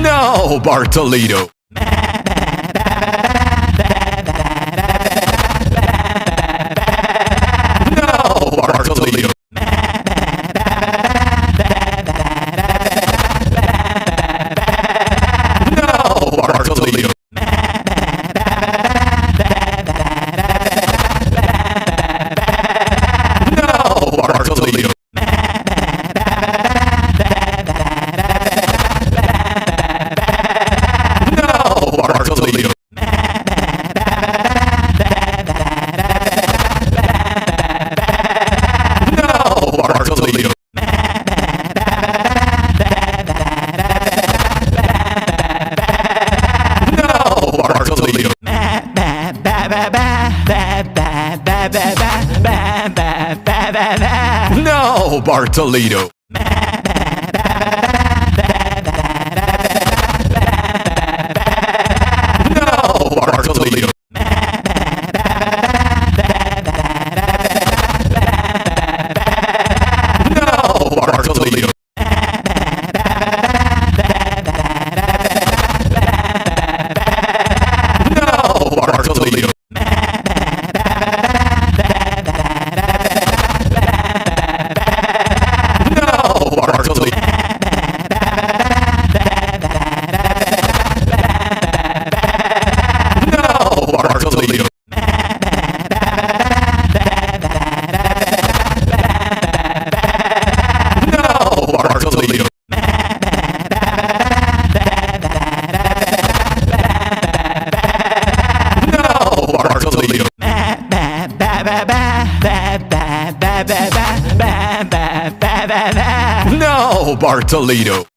No, Bartolito. No, Bartolito. No, Bartolito. No, Bartolito. No, Bartolito. No, Bartolito. No, Bartolito. No, Bartolito. No, Bartolito. No, Bartolito. No, Bartolito. No, Bartolito. No, Bartolito. No, Bartolito. No, Bartolito. No, Bartolito.